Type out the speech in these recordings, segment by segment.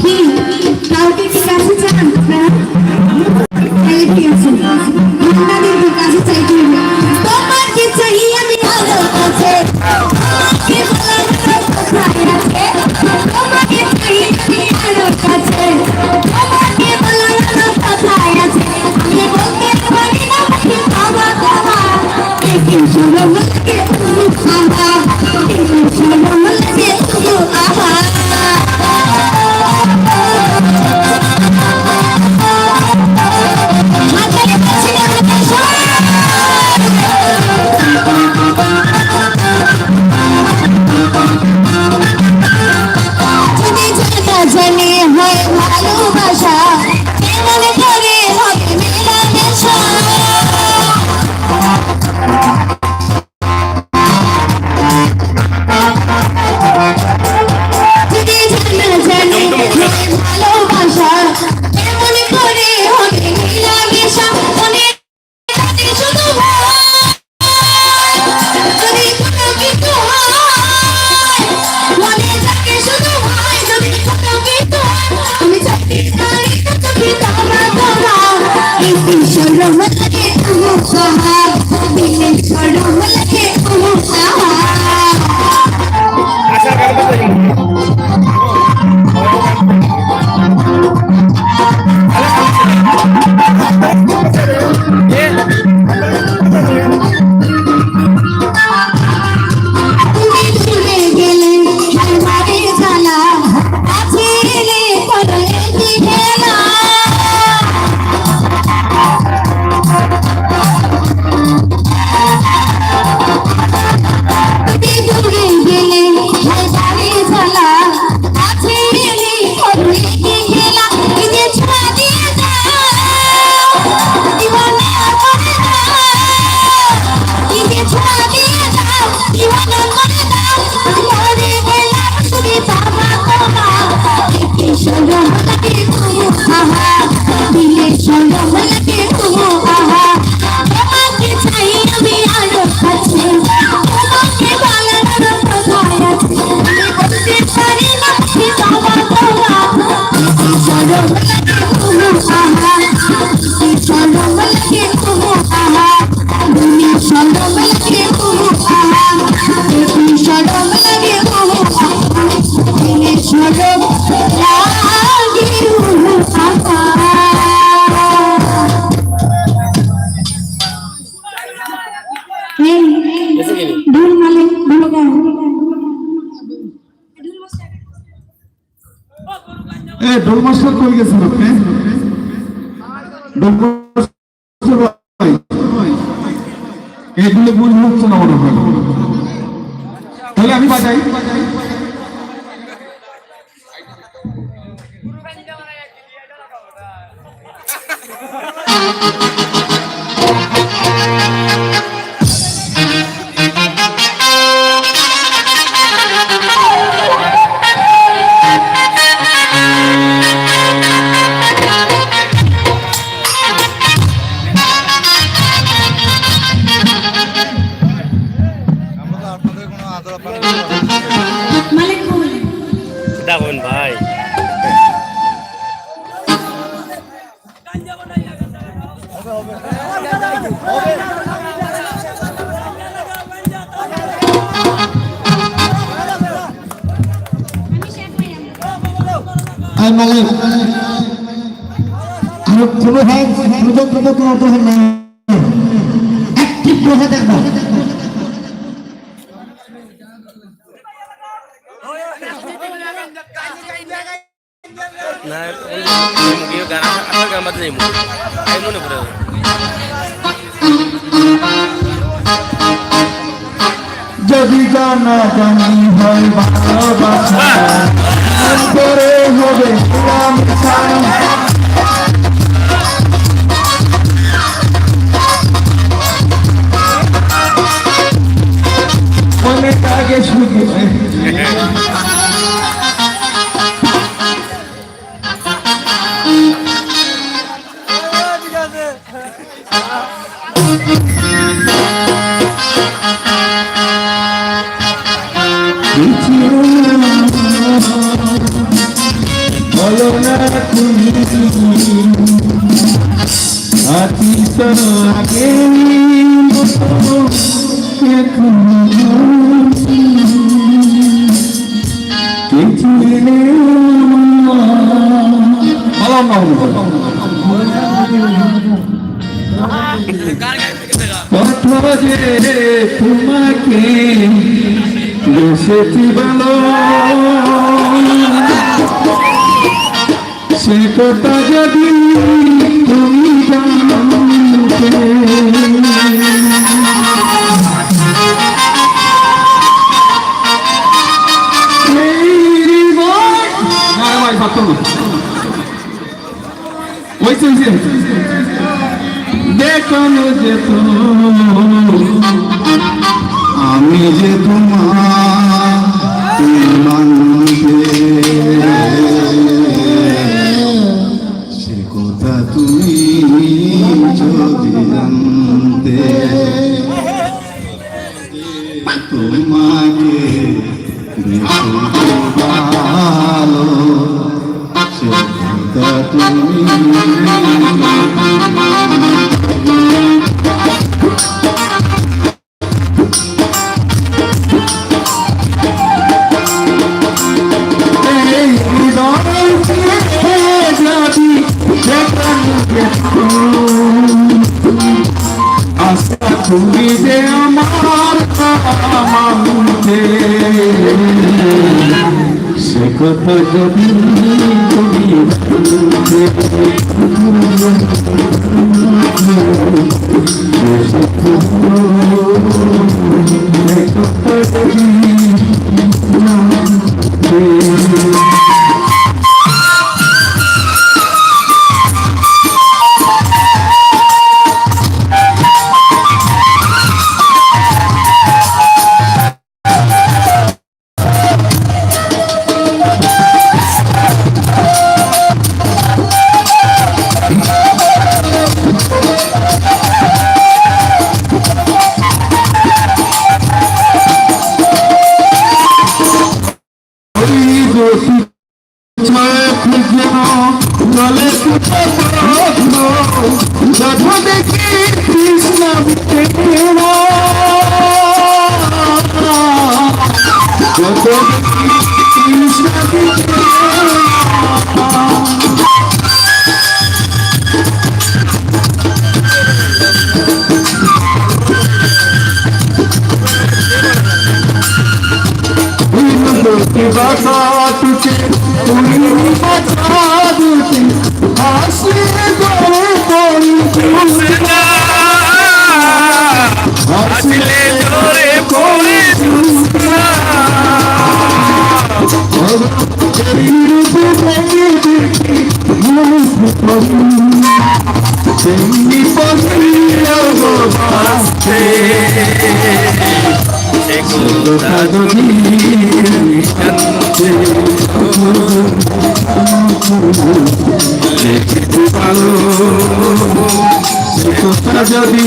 কি কাউকে কি কাছে চান আপনারা? তাহলে ঠিক আছে, আপনাদের তো কাছে চাইতে হবে। তোমাকে চাই আমি আরো কাছে, তোমাকে বলার কোথায় আছে? তোমাকে চাই আমি আরো কাছে, তোমাকে বলার কোথায় আছে? আমি বলতে পারি না কি বাবা বাবা, কি শরম লাগে আহা, কি শরম লাগে আহা। জানে হয় ভালোবাসা, কেমন করে হবে মেলামেশা। যদি জানে ভালোবাসা, কেমন করে হবে মেলামেশা। মনে শুধু যদি কোনো কিছু হয়, মনে থাকে শুধু হয় যদি কোনো কিছু হয়। আমি চাইতে পারি না তুমি তোমার তোমার, এই শরম লাগে আহা, দিলে শরম লাগে আহা। তুমি চলে গেলে আমারে জ্বালা, কাছে এলে পরে কি খেলা। তুমি দূরে গেলে আমারে জ্বালা, কাছে এলে পরে কি খেলা। এই যে ছোঁয়া দিয়ে যাও, দিওয়ানা করে দাও। এই যে ছোঁয়া দিয়ে যাও, দিওয়ানা করে দাও। মরে গেলাম শুধু বাবা বাবা, কি শরম লাগে আহা, দিলে শরম লাগে আহা। তোমাকে চাই আমি আরো কাছে, তোমাকে বলার কোথায় আছে? আমি বলতে পারি না কি বাবা বাবা, কি শরম লাগে আহা, কি শরম লাগে আহা। তুমি শরম লাগে আহা, কি শরম লাগে আহা, দিলে শরম লাগে আহা। ঢোল মালে ভালো গান। এ ঢোল মাস্টার কই গেছেন আপনি? ঢোল মাস্টার ভাই, এগুলো ভুল হচ্ছে না মনে হয়। তাহলে আমি বাজাই। মালিক কই? দেখুন ভাই আই মালিক আর কোনো ভাই প্রজন্ম করতে হয় না, অ্যাক্টিভ বসে দেখবো। না গান আসল গান বাজে যাই মনে পড়ে যদি জানা জানি হয় ভালোবাসা, করে হবে মেলামেশা। মনে থাকে শুধু না তুমি আতিত আগে এখন কিছু কত যে তোমাকে বসেছি বলো সে কথা যদি তুমি জানতে দেখানো যেত আমি যে তোমার মানবে সে কথা তুমি যদি জানতে তোমাকে ভালো সে কথা তুমি তুমি যে আমার মানতে সে কথা যদি তুমি যদি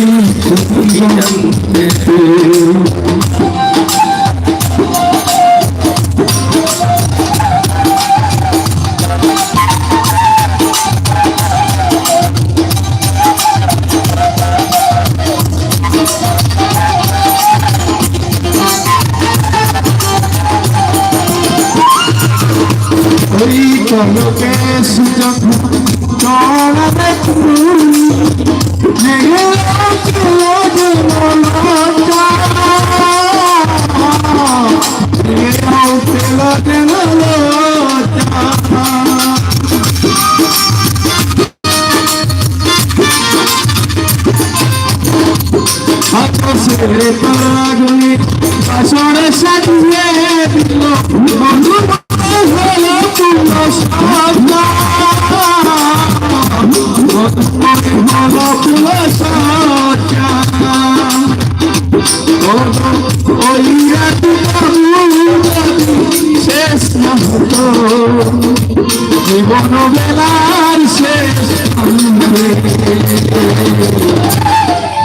জীবন বেলার শেষ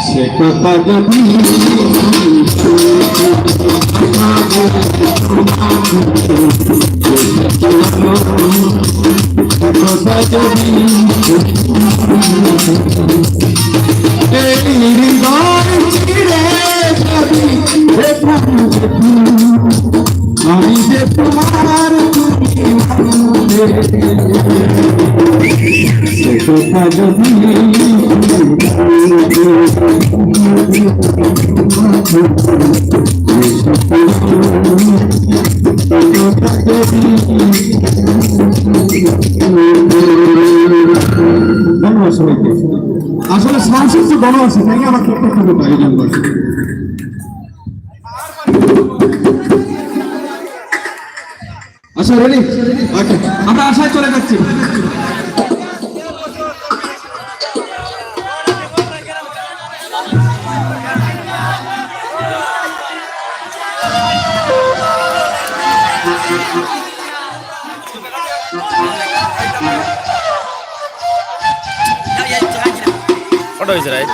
সে কথা যদি কথা যদি এই হৃদয় চিরে যাবি হে প্রাণ যে তুই, আমি যে তোমার তুমি আমাদের। সে কথা যদি ধন্যবাদ সবাইকে। আসলে সাংসদ যে বড় আছে তাই আমার কর্তব্য পাই জানবার। আচ্ছা রেডি, ওকে, আমরা আশায় চলে যাচ্ছি। ফটো হয়েছে রাইট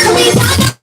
Hallelujah!